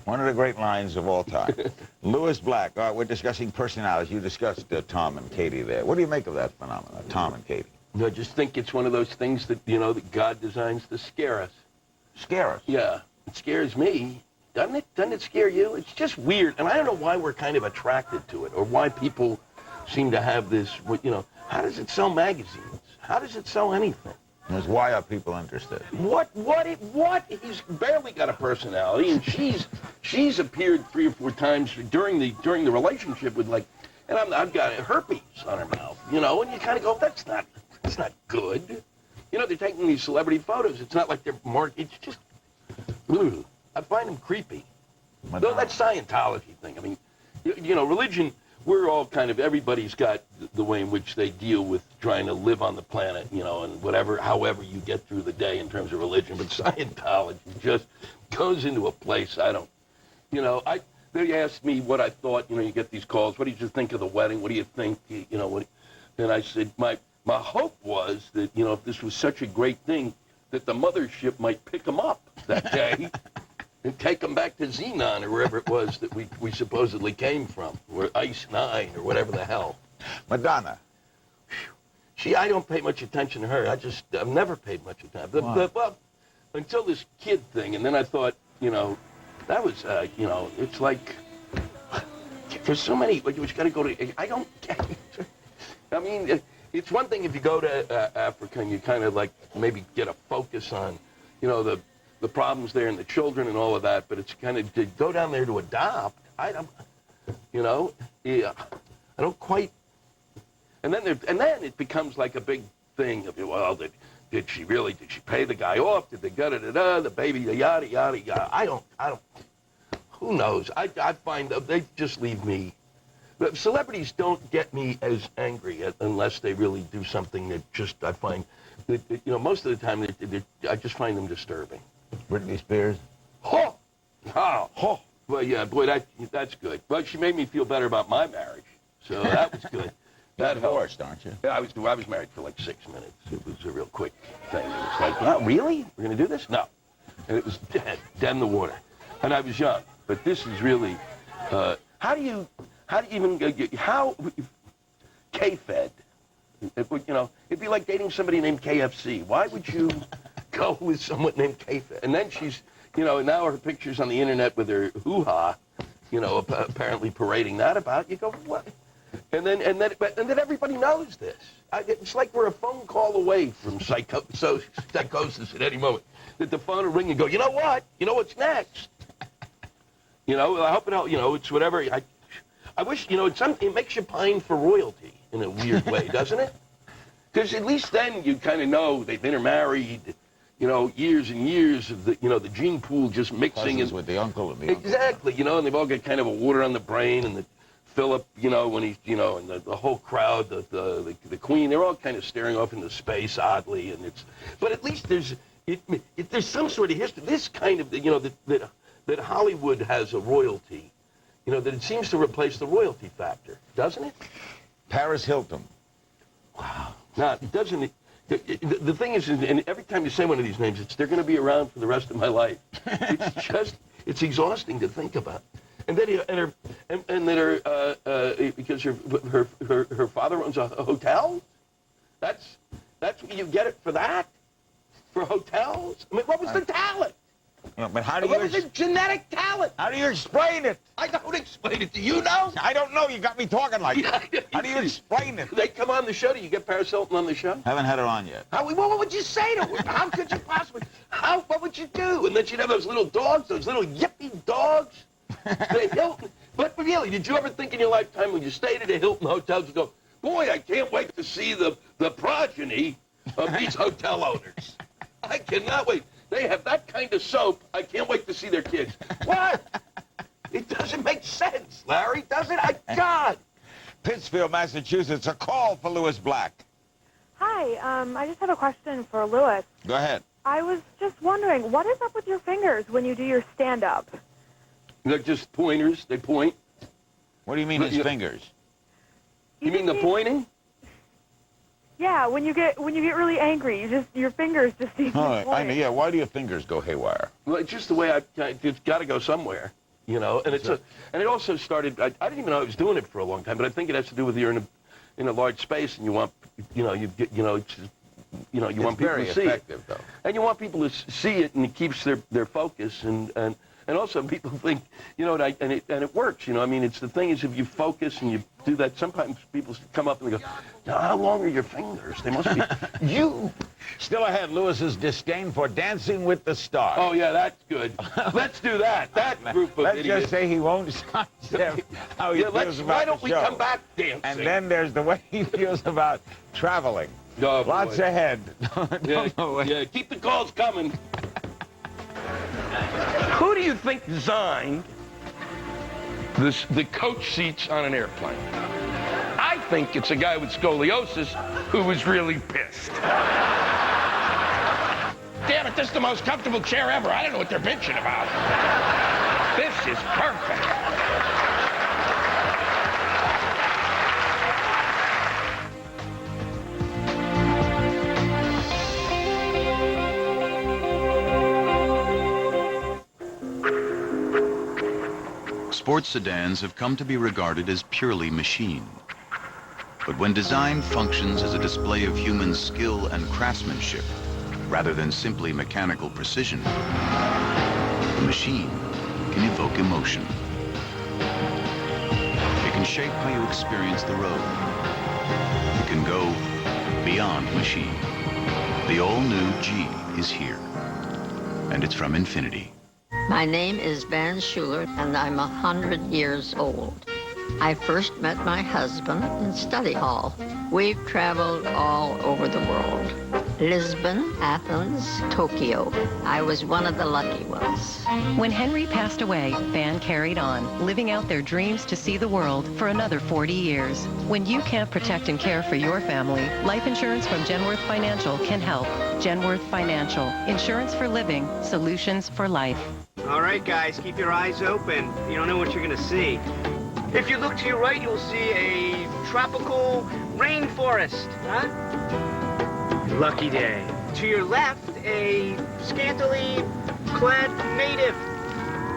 One of the great lines of all time. Lewis Black. All right, we're discussing personalities. You discussed Tom and Katie there. What do you make of that phenomenon, Tom and Katie? I just think it's one of those things that, that God designs to scare us. Scare us? Yeah, it scares me. Doesn't it? Doesn't it scare you? It's just weird. And I don't know why we're kind of attracted to it, or why people seem to have this, how does it sell magazines? How does it sell anything? Why are people interested? What? He's barely got a personality, and she's appeared 3 or 4 times during the relationship with and I've got herpes on her mouth, and you kind of go, that's not good. They're taking these celebrity photos. It's not like they're it's just, I find them creepy. No, that Scientology thing. I mean, religion, we're all everybody's got the way in which they deal with trying to live on the planet, and however you get through the day in terms of religion. But Scientology just goes into a place they asked me what I thought, you get these calls, what did you think of the wedding? What do you think, and I said, my hope was that, if this was such a great thing, that the mothership might pick them up that day and take them back to Xenon or wherever it was that we supposedly came from, or Ice 9 or whatever the hell. Madonna. I don't pay much attention to her. I've never paid much attention. Well, until this kid thing, and then I thought, that was, it's like, there's so many, you got to go to, I don't get it. I mean, it's one thing if you go to Africa and you kind of maybe get a focus on, the problems there and the children and all of that, but it's kind of, to go down there to adopt, I don't quite, and then it becomes like a big thing of, well, did she pay the guy off? Did they the baby, yada, yada, yada. I don't, who knows? I find they just leave me. But celebrities don't get me as angry unless they really do something that just, I find, that, most of the time, I just find them disturbing. Britney Spears? Oh! Well, yeah, boy, that's good. Well, she made me feel better about my marriage, so that was good. You're divorced, aren't you? Yeah, I was married for 6 minutes. It was a real quick thing. It was like, oh, really? We're going to do this? No. And it was dead in the water. And I was young. But this is really, how do you even, K-Fed, it'd be like dating somebody named KFC. Why would you go with someone named K-Fed? And then she's, now her picture's on the internet with her hoo-ha, apparently parading that about. You go, what? And then everybody knows this. It's like we're a phone call away from psychosis at any moment. That the phone will ring and go, you know what? You know what's next? I hope it's whatever. I wish, it makes you pine for royalty in a weird way, doesn't it? Because at least then you kind of know they've intermarried, years and years of the gene pool just mixing. Cousins with the uncle and the exactly, and they've all got kind of a water on the brain, and Philip, when he's, and the whole crowd, the Queen, they're all kind of staring off into space oddly, but at least there's some sort of history. This kind of, that Hollywood has a royalty, that it seems to replace the royalty factor, doesn't it? Paris Hilton. Wow. No, it doesn't. The thing is, and every time you say one of these names, they're going to be around for the rest of my life. It's exhausting to think about. And then because her father owns a hotel. That's you get it for that, for hotels. I mean, what was the talent? But how do what was the genetic talent? How do you explain it? I don't explain it. Do you know? I don't know. You got me talking like that. How do you explain it? They come on the show. Do you get Paris Hilton on the show? Haven't had her on yet. What would you say to her? How could you possibly? What would you do? And then she'd have those little dogs, those little yippy dogs. The Hilton. But really, did you ever think in your lifetime when you stayed at a Hilton hotel, you go, boy, I can't wait to see the progeny of these hotel owners. I cannot wait. They have that kind of soap. I can't wait to see their kids. What? It doesn't make sense, Larry, does it? God. Pittsfield, Massachusetts, a call for Lewis Black. Hi, I just have a question for Lewis. Go ahead. I was just wondering, what is up with your fingers when you do your stand-up? They're just pointers. They point. What do you mean his fingers? You mean the pointing? Yeah, when you get really angry, your fingers just seem to Oh, I know. point. Yeah. Why do your fingers go haywire? Well, it's just the way it's got to go somewhere, you know. And and it also started. I didn't even know I was doing it for a long time, but I think it has to do with you're in a large space and you want, you want people to see very effective, it. though. And you want people to see it, and it keeps their focus, and also people think, and it works, I mean, it's the thing is if you focus and you do that, sometimes people come up and they go, how long are your fingers? They must be, you. Still, I had Lewis's disdain for Dancing with the Stars. Oh, yeah, that's good. Let's do that. That group of Let's idiots. just say he won't say how he feels about why don't the we show. come back dancing? And then there's the way he feels about traveling. Oh, boy. Lots ahead. Yeah, keep the calls coming. Who do you think designed the coach seats on an airplane? I think it's a guy with scoliosis who was really pissed. Damn it, this is the most comfortable chair ever. I don't know what they're bitching about. This is perfect. Sports sedans have come to be regarded as purely machine. But when design functions as a display of human skill and craftsmanship, rather than simply mechanical precision, the machine can evoke emotion. It can shape how you experience the road. It can go beyond machine. The all-new G is here, and it's from Infiniti. My name is Van Schuler, and I'm 100 years old. I first met my husband in study hall. We've traveled all over the world. Lisbon, Athens, Tokyo. I was one of the lucky ones. When Henry passed away, Van carried on, living out their dreams to see the world for another 40 years. When you can't protect and care for your family, life insurance from Genworth Financial can help. Genworth Financial. Insurance for living, solutions for life. All right, guys, keep your eyes open. You don't know what you're gonna see. If you look to your right, you'll see a tropical rainforest, huh? Lucky day. To your left, a scantily clad native.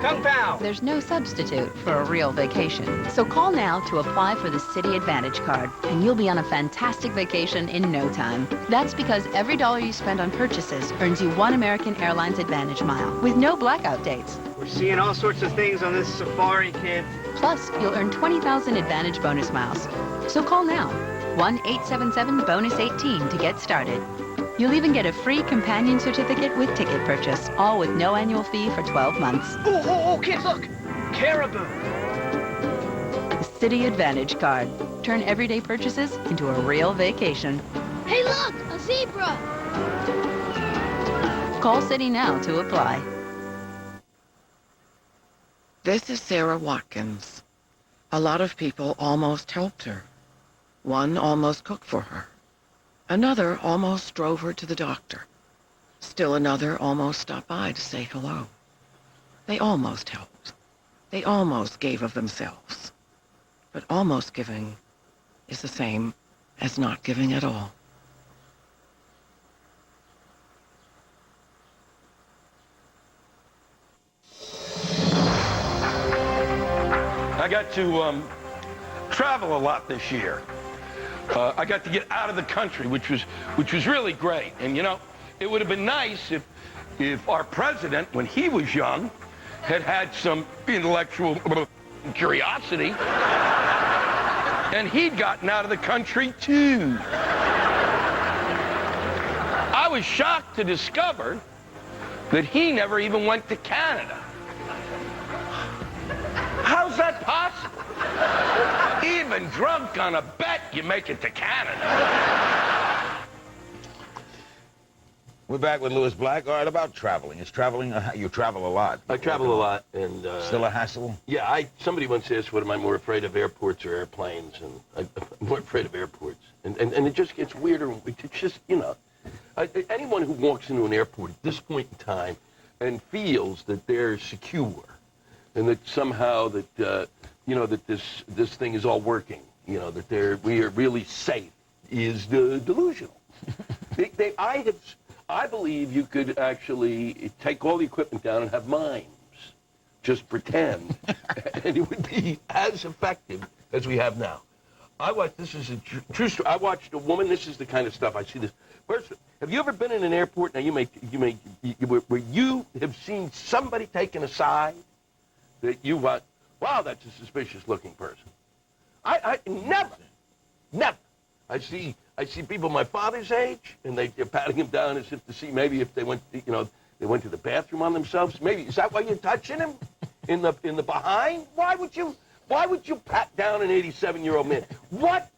Kung Pao. There's no substitute for a real vacation. So call now to apply for the City Advantage card, and you'll be on a fantastic vacation in no time. That's because every dollar you spend on purchases earns you 1 American Airlines Advantage mile, with no blackout dates. We're seeing all sorts of things on this safari, kid. Plus, you'll earn 20,000 Advantage bonus miles. So call now, 1-877-BONUS-18 to get started. You'll even get a free companion certificate with ticket purchase, all with no annual fee for 12 months. Oh, kids, look! Caribou! The City Advantage card. Turn everyday purchases into a real vacation. Hey, look! A zebra! Call City now to apply. This is Sarah Watkins. A lot of people almost helped her. One almost cooked for her. Another almost drove her to the doctor. Still another almost stopped by to say hello. They almost helped. They almost gave of themselves. But almost giving is the same as not giving at all. I got to travel a lot this year. I got to get out of the country, which was really great. And it would have been nice if our president, when he was young, had some intellectual curiosity, and he'd gotten out of the country too. I was shocked to discover that he never even went to Canada. How's that possible? Even drunk on a bet, you make it to Canada. We're back with Lewis Black. All right, about traveling. Is traveling, you travel a lot. I travel a lot, and Still a hassle? yeah. Somebody once asked, "What am I more afraid of, airports or airplanes?" And I'm more afraid of airports. And it just gets weirder. It's just anyone who walks into an airport at this point in time and feels that they're secure, and that somehow that that this thing is all working, that we are really safe, is delusional. I believe you could actually take all the equipment down and have mimes. Just pretend, and it would be as effective as we have now. This is a true story. I watched a woman, this is the kind of stuff I see this. First, have you ever been in an airport, now where you have seen somebody taken aside that you went, wow, that's a suspicious looking person? I never. I see people my father's age, and they're patting him down as if to see maybe if they went, they went to the bathroom on themselves. Maybe, is that why you're touching him? In the behind? Why would you pat down an 87-year-old man? What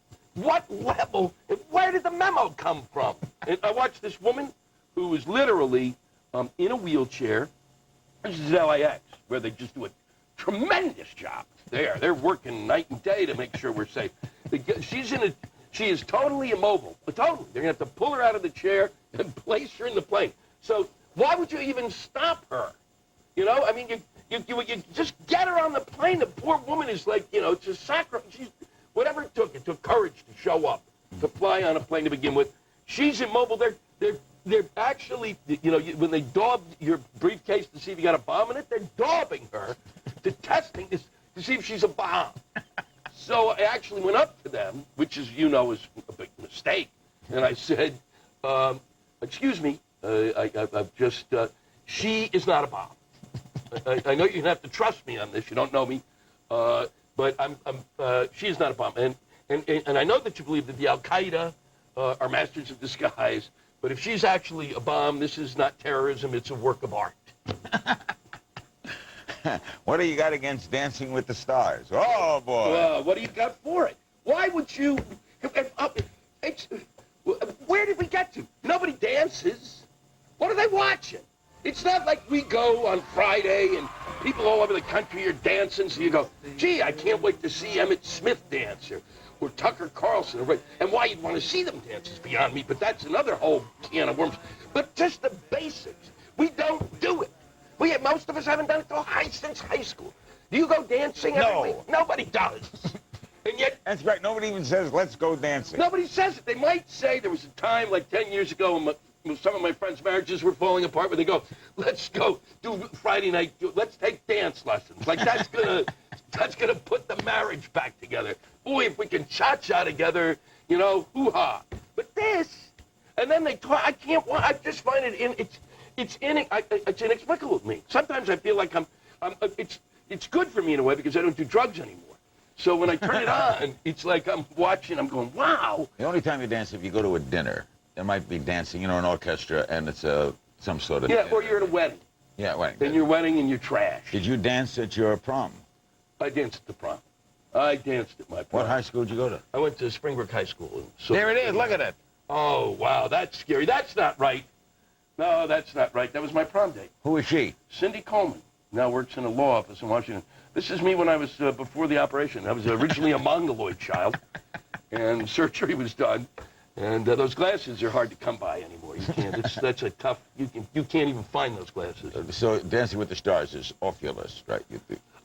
level, where did the memo come from? And I watched this woman who was literally in a wheelchair. This is LAX, where they just do a tremendous job. They're working night and day to make sure we're safe. She is totally immobile, totally. They're going to have to pull her out of the chair and place her in the plane. So why would you even stop her? I mean, you just get her on the plane. The poor woman is like, it's a sacrifice. Whatever it took courage to show up, to fly on a plane to begin with. She's immobile. They're actually, when they daub your briefcase to see if you got a bomb in it, they're daubing her to testing to see if she's a bomb. So I actually went up to them, which is a big mistake, and I said, excuse me, she is not a bomb. I know you have to trust me on this. You don't know me, but she is not a bomb. And I know that you believe that the Al-Qaeda are masters of disguise, but if she's actually a bomb, this is not terrorism, it's a work of art. What do you got against Dancing with the Stars? Oh, boy. What do you got for it? Why would you... where did we get to? Nobody dances. What are they watching? It's not like we go on Friday and people all over the country are dancing, so you go, gee, I can't wait to see Emmett Smith dance or Tucker Carlson. And why you'd want to see them dance is beyond me, but that's another whole can of worms. But just the basics. We don't do it. Most of us haven't done it since high school. Do you go dancing every week? Nobody does. And yet... That's right. Nobody even says, let's go dancing. Nobody says it. They might say there was a time like 10 years ago when some of my friends' marriages were falling apart where they go, let's go do Friday night, let's take dance lessons. Like that's gonna put the marriage back together. Boy, if we can cha-cha together, hoo-ha. But this, and then they talk, I just find it's inexplicable to me. Sometimes I feel like it's good for me in a way because I don't do drugs anymore. So when I turn it on, it's like I'm watching, I'm going, wow. The only time you dance is if you go to a dinner. There might be dancing, an orchestra, and it's some sort of... Yeah, or you're at a wedding. Yeah, wedding. Then your wedding and you're trash. Did you dance at your prom? I danced at the prom. I danced at my prom. What high school did you go to? I went to Springbrook High School. There it is, look at it. Oh, wow, that's scary. That's not right. No, that's not right. That was my prom date. Who is she? Cindy Coleman. Now works in a law office in Washington. This is me when I was before the operation. I was originally a mongoloid child, and surgery was done. And those glasses are hard to come by anymore. You can't. That's a tough. You can't even find those glasses. So Dancing with the Stars is off your list, right?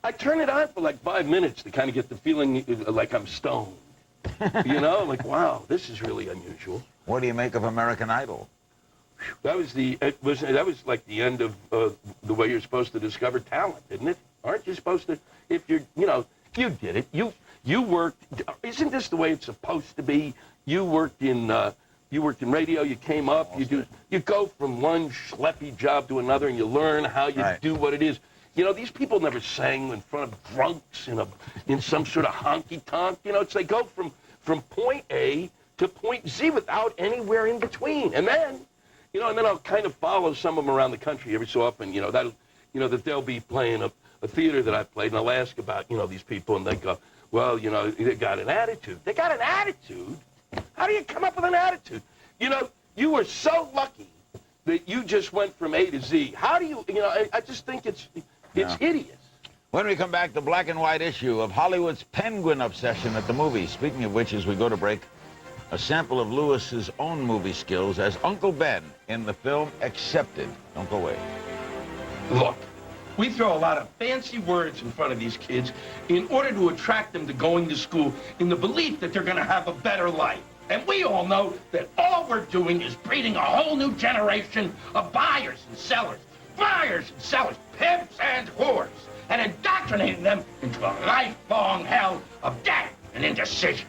I turn it on for like 5 minutes to kind of get the feeling like I'm stoned. Like wow, this is really unusual. What do you make of American Idol? That was like the end of the way you're supposed to discover talent, isn't it? Aren't you supposed to? If you're, you did it. You worked. Isn't this the way it's supposed to be? You worked in radio. You came up. You go from one schleppy job to another, and you learn how you do what it is. These people never sang in front of drunks in some sort of honky tonk. It's they go from point A to point Z without anywhere in between, and then I'll kind of follow some of them around the country every so often. That they'll be playing a theater that I've played, and I'll ask about these people, and they go, well, they got an attitude. They got an attitude. How do you come up with an attitude? You were so lucky that you just went from A to Z. How do you, I just think it's hideous. When we come back, the black and white issue of Hollywood's penguin obsession at the movies. Speaking of which, as we go to break, a sample of Lewis's own movie skills as Uncle Ben in the film Accepted. Don't go away. Look, we throw a lot of fancy words in front of these kids in order to attract them to going to school in the belief that they're going to have a better life. And we all know that all we're doing is breeding a whole new generation of buyers and sellers, pimps and whores, and indoctrinating them into a lifelong hell of debt and indecision.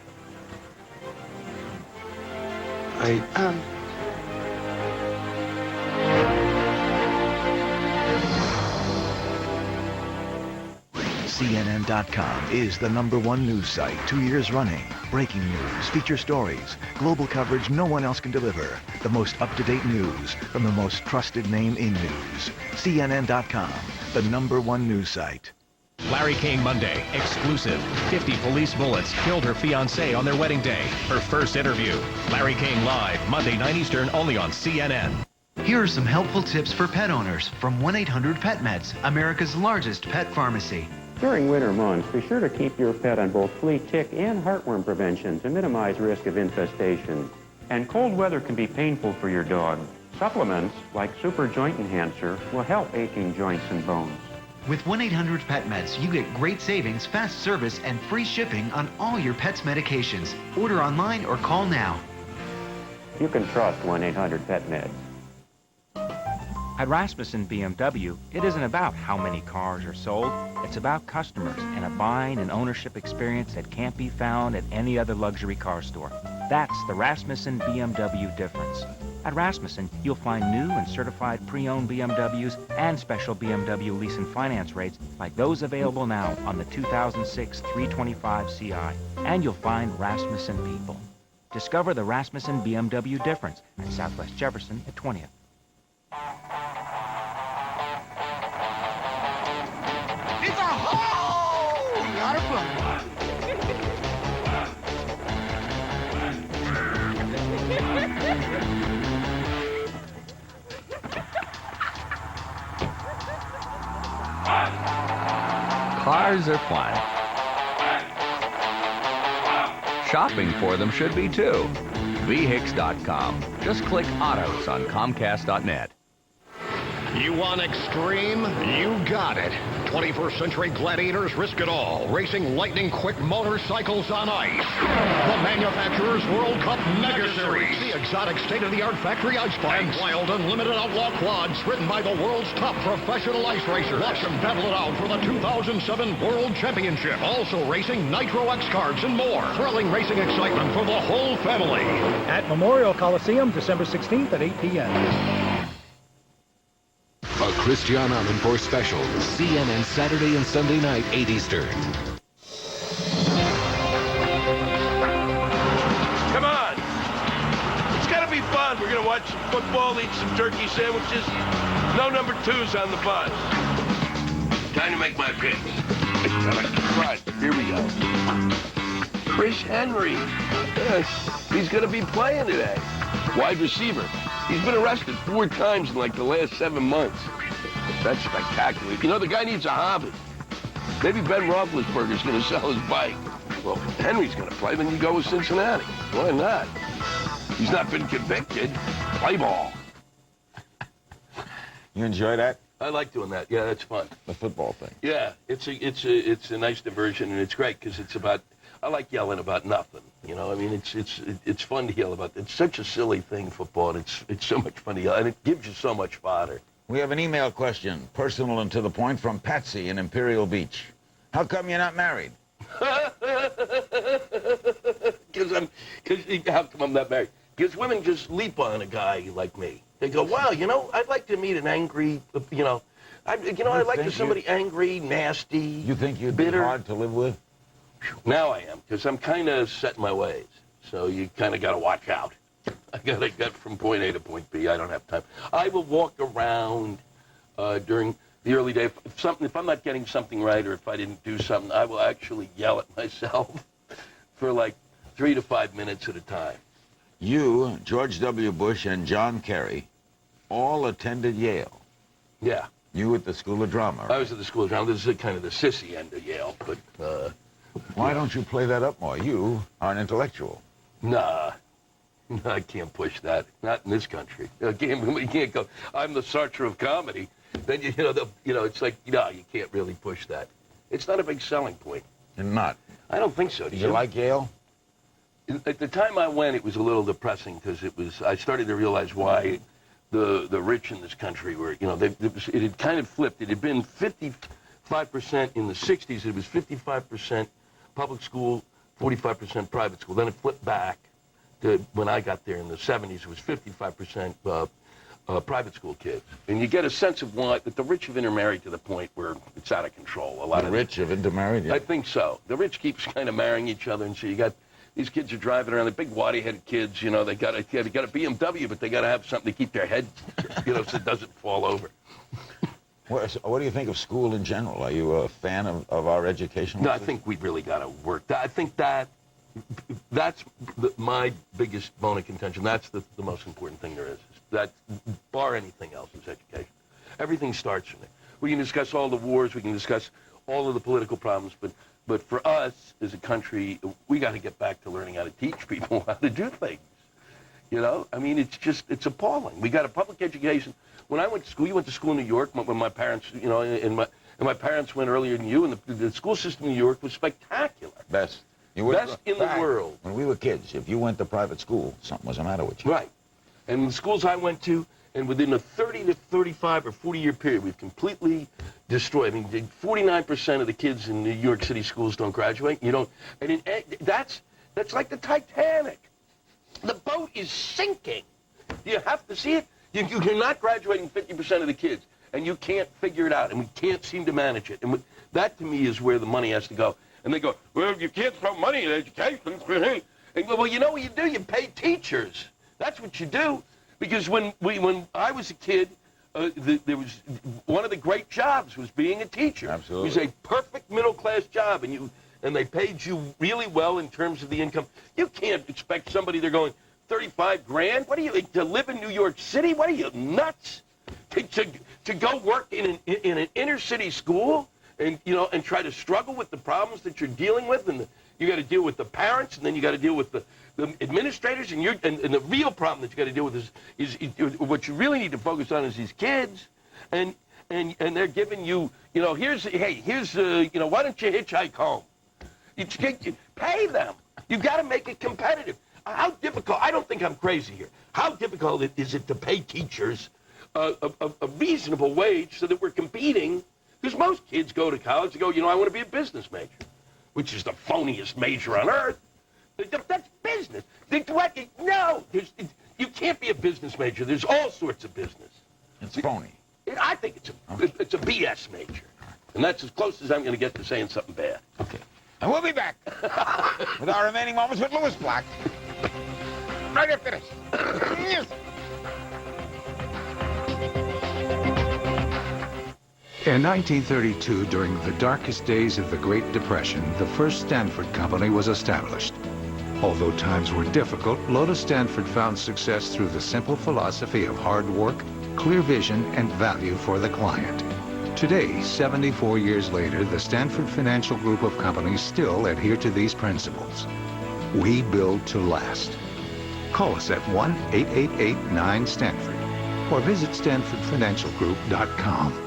CNN.com is the #1 news site 2 years running. Breaking news, feature stories, global coverage no one else can deliver. The most up-to-date news from the most trusted name in news. CNN.com, the #1 news site. Larry King Monday, exclusive. 50 police bullets killed her fiancé on their wedding day. Her first interview. Larry King live, Monday 9 Eastern, only on CNN. Here are some helpful tips for pet owners from 1-800-PET-MEDS, America's largest pet pharmacy. During winter months, be sure to keep your pet on both flea, tick, and heartworm prevention to minimize risk of infestation. And cold weather can be painful for your dog. Supplements like Super Joint Enhancer will help aching joints and bones. With 1-800-PET-MEDS, you get great savings, fast service, and free shipping on all your pet's medications. Order online or call now. You can trust 1-800-PET-MEDS. At Rasmussen BMW, it isn't about how many cars are sold. It's about customers and a buying and ownership experience that can't be found at any other luxury car store. That's the Rasmussen BMW difference. At Rasmussen, you'll find new and certified pre-owned BMWs and special BMW lease and finance rates like those available now on the 2006 325 Ci. And you'll find Rasmussen people. Discover the Rasmussen BMW difference at Southwest Jefferson at 20th. It's a whole lot of fun. Cars are fun. Shopping for them should be too. VHICS.com. Just click autos on Comcast.net. You want extreme? You got it. 21st Century Gladiators risk it all, racing lightning-quick motorcycles on ice. The manufacturer's World Cup Mega Series, the exotic state-of-the-art factory ice bikes, and wild unlimited outlaw quads ridden by the world's top professional ice racers. Watch them battle it out for the 2007 World Championship. Also racing Nitro X cards and more. Thrilling racing excitement for the whole family. At Memorial Coliseum, December 16th at 8 p.m. A Christian Amanpour special. CNN Saturday and Sunday night, 8 Eastern. Come on. It's got to be fun. We're going to watch some football, eat some turkey sandwiches. No number 2s on the bus. Time to make my picks. Right, here we go. Chris Henry. Yes, he's going to be playing today. Wide receiver. He's been arrested 4 times in like the last 7 months. That's spectacular. You know, the guy needs a hobby. Maybe Ben Roethlisberger's going to sell his bike. Well, if Henry's going to play, then you go with Cincinnati. Why not? He's not been convicted. Play ball. You enjoy that? I like doing that. Yeah, that's fun. The football thing. Yeah, it's a nice diversion, and it's great because it's about. I like yelling about nothing. You know, I mean, it's fun to yell about. It's such a silly thing, football. It's so much fun to yell, and it gives you so much fodder. We have an email question, personal and to the point, from Patsy in Imperial Beach. How come you're not married? How come I'm not married? Because women just leap on a guy like me. They go, wow, you know, I'd like to meet an angry, I'd like to somebody angry, nasty, You think you'd bitter. be hard to live with? Now I am, because I'm kind of set in my ways. So you kind of got to watch out. I got to get from point A to point B. I don't have time. I will walk around during the early day. If I'm not getting something right or if I didn't do something, I will actually yell at myself for like 3 to 5 minutes at a time. You, George W. Bush, and John Kerry all attended Yale. Yeah. You at the School of Drama. Right? I was at the School of Drama. This is kind of the sissy end of Yale, but... Why don't you play that up more? You are an intellectual. Nah. I can't push that. Not in this country. We can't go, I'm the Sartre of comedy. Then, it's like, you can't really push that. It's not a big selling point. You're not? I don't think so. Do you like Yale? at the time I went, it was a little depressing because I started to realize why the rich in this country were, it had kind of flipped. It had been 55% in the 60s. It was 55% public school, 45% private school. Then it flipped back to when I got there in the 70s. It was 55% private school kids. And you get a sense of why that the rich have intermarried to the point where it's out of control. A lot of rich have intermarried, yeah. I think so. The rich keeps kind of marrying each other, and so you got these kids are driving around, the big wady-headed kids, they got a BMW, but they got to have something to keep their head, so it doesn't fall over. What do you think of school in general? Are you a fan of our education? No, I think we've really got to work. I think that's my biggest bone of contention. That's the most important thing there is. That, bar anything else, is education. Everything starts from there. We can discuss all the wars, we can discuss all of the political problems, but for us as a country, we got to get back to learning how to teach people how to do things. I mean, it's appalling. We got a public education. When I went to school, you went to school in New York when my parents, and my parents went earlier than you, and the school system in New York was spectacular. Best. Best in the world. When we were kids, if you went to private school, something was the matter with you. Right. And the schools I went to, and within a 30 to 35 or 40-year period, we've completely destroyed. I mean, 49% of the kids in New York City schools don't graduate. That's like the Titanic. The boat is sinking. You have to see it. You're not graduating 50% of the kids, and you can't figure it out, and we can't seem to manage it. And that, to me, is where the money has to go. And they go, well, you can't throw money in education. And well, you know what you do? You pay teachers. That's what you do. Because when I was a kid, there was one of the great jobs was being a teacher. Absolutely. It was a perfect middle-class job, and they paid you really well in terms of the income. You can't expect somebody, they're going, 35 grand? What are you, to live in New York City? What are you, nuts? To go work in an inner-city school and try to struggle with the problems that you're dealing with, and you got to deal with the parents, and then you got to deal with the administrators, and the real problem that you got to deal with is what you really need to focus on is these kids, and they're giving you, why don't you hitchhike home? You pay them. You got to make it competitive. How difficult? I don't think I'm crazy here. How difficult is it to pay teachers a reasonable wage so that we're competing? Because most kids go to college and go, I want to be a business major, which is the phoniest major on earth. That's business. No, you can't be a business major. There's all sorts of business. It's phony. I think it's a BS major. And that's as close as I'm going to get to saying something bad. Okay. And we'll be back with our remaining moments with Louis Black. Right after this. In 1932, during the darkest days of the Great Depression, the first Stanford company was established. Although times were difficult, Lotus Stanford found success through the simple philosophy of hard work, clear vision, and value for the client. Today, 74 years later, the Stanford Financial Group of companies still adhere to these principles. We build to last. Call us at 1-888-9-STANFORD or visit StanfordFinancialGroup.com.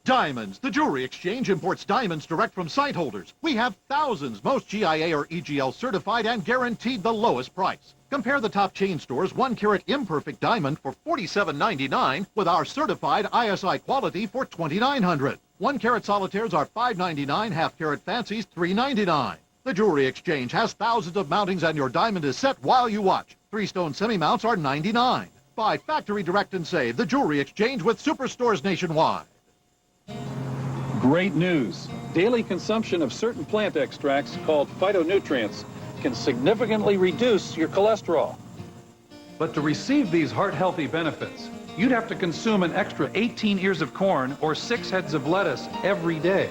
Diamonds. The Jewelry Exchange imports diamonds direct from site holders. We have thousands, most GIA or EGL certified and guaranteed the lowest price. Compare the top chain stores 1-carat imperfect diamond for $47.99 with our certified ISI quality for $2,900. 1-carat solitaires are $5.99, half-carat fancies $3.99. The Jewelry Exchange has thousands of mountings and your diamond is set while you watch. 3-stone semi-mounts are $99. Buy factory direct and save. The Jewelry Exchange with superstores nationwide. Great news. Daily consumption of certain plant extracts called phytonutrients can significantly reduce your cholesterol. But to receive these heart-healthy benefits, you'd have to consume an extra 18 ears of corn or 6 heads of lettuce every day.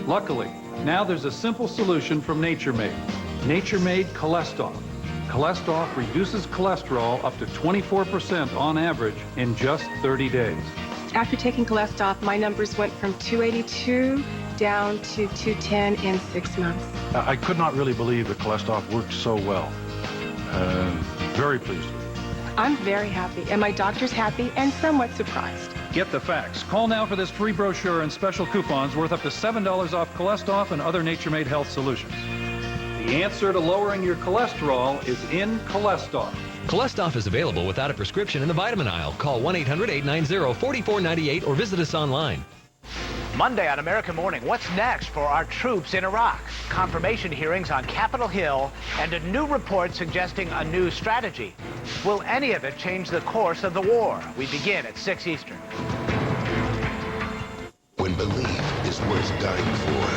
Luckily, now there's a simple solution from Nature Made. Nature Made Cholestoff. Cholestoff reduces cholesterol up to 24% on average in just 30 days. After taking Cholestoff, my numbers went from 282 down to 210 in 6 months. I could not really believe that Cholestoff worked so well. Very pleased with it. I'm very happy, and my doctor's happy and somewhat surprised. Get the facts. Call now for this free brochure and special coupons worth up to $7 off Cholestoff and other Nature Made health solutions. The The answer to lowering your cholesterol is in Cholestoff. Cholestoff is available without a prescription in the vitamin aisle. Call 1-800-890-4498 or visit us online. Monday on American Morning, what's next for our troops in Iraq? Confirmation hearings on Capitol Hill and a new report suggesting a new strategy. Will any of it change the course of the war? We begin at 6 Eastern. When belief is worth dying for,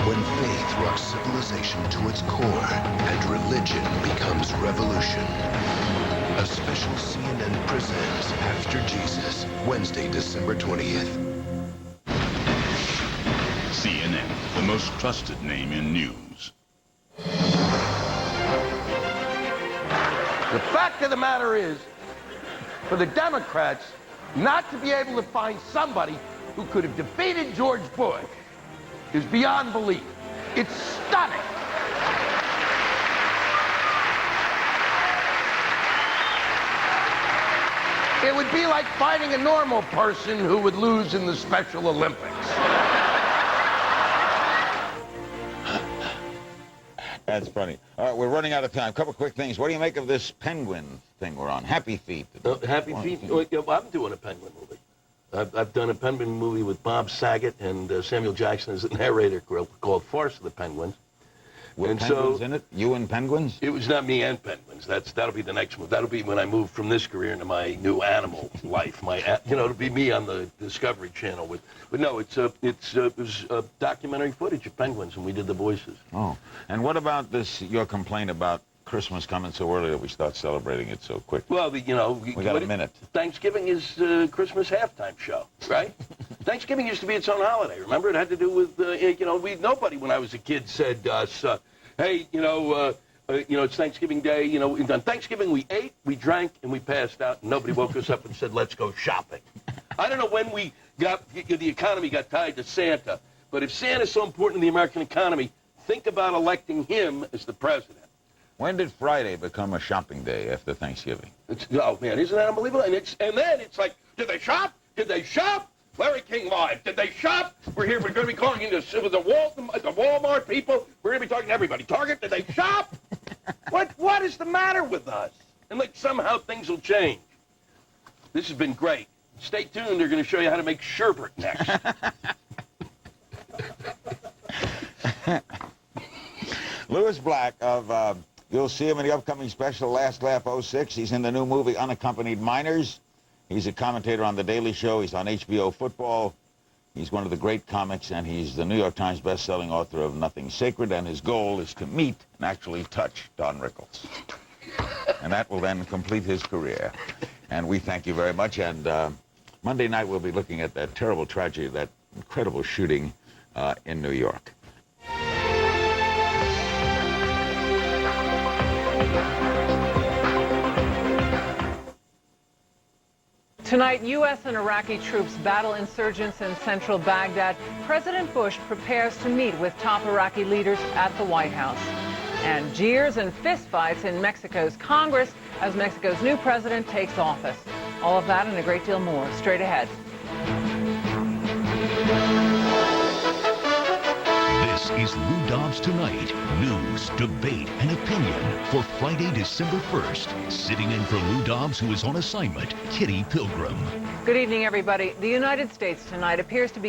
when faith rocks civilization to its core and religion becomes revolution. A special CNN presents After Jesus, Wednesday, December 20th. CNN, the most trusted name in news. The fact of the matter is, for the Democrats not to be able to find somebody who could have defeated George Bush is beyond belief. It's stunning. It would be like finding a normal person who would lose in the Special Olympics. That's funny. All right, we're running out of time. A couple quick things. What do you make of this penguin thing we're on? Happy Feet. Happy Feet? I'm doing a penguin movie. I've done a penguin movie with Bob Saget and Samuel Jackson as the narrator called Farce of the Penguins. With penguins in it? You and penguins? It was not me and penguins. That'll be the next move. That'll be when I move from this career into my new animal life. It'll be me on the Discovery Channel but no, it was documentary footage of penguins, and we did the voices. Oh, and what about this? Your complaint about Christmas coming so early that we start celebrating it so quick? Well, we got a minute. Thanksgiving is Christmas halftime show, right? Thanksgiving used to be its own holiday. Remember, it had to do with nobody when I was a kid said to us, hey, it's Thanksgiving Day. On Thanksgiving we ate, we drank, and we passed out, and nobody woke us up and said, let's go shopping. I don't know when the economy got tied to Santa, but if Santa's so important in the American economy, think about electing him as the president. When did Friday become a shopping day after Thanksgiving? Oh, man, isn't that unbelievable? And then it's like, did they shop? Did they shop? Larry King Live. Did they shop? We're here. We're going to be calling into the Walmart people. We're going to be talking to everybody. Target, did they shop? What is the matter with us? And somehow things will change. This has been great. Stay tuned. They're going to show you how to make sherbet next. Lewis Black of, you'll see him in the upcoming special Last Laugh 06. He's in the new movie Unaccompanied Minors. He's a commentator on The Daily Show. He's on HBO Football. He's one of the great comics, and he's the New York Times best-selling author of Nothing Sacred, and his goal is to meet and actually touch Don Rickles. And that will then complete his career. And we thank you very much. And Monday night we'll be looking at that terrible tragedy, that incredible shooting in New York. Tonight, U.S. and Iraqi troops battle insurgents in central Baghdad. President Bush prepares to meet with top Iraqi leaders at the White House. And jeers and fistfights in Mexico's Congress as Mexico's new president takes office. All of that and a great deal more straight ahead. This is Lou Dobbs Tonight. News, debate, and opinion for Friday, December 1st. Sitting in for Lou Dobbs, who is on assignment, Kitty Pilgrim. Good evening, everybody. The United States tonight appears to be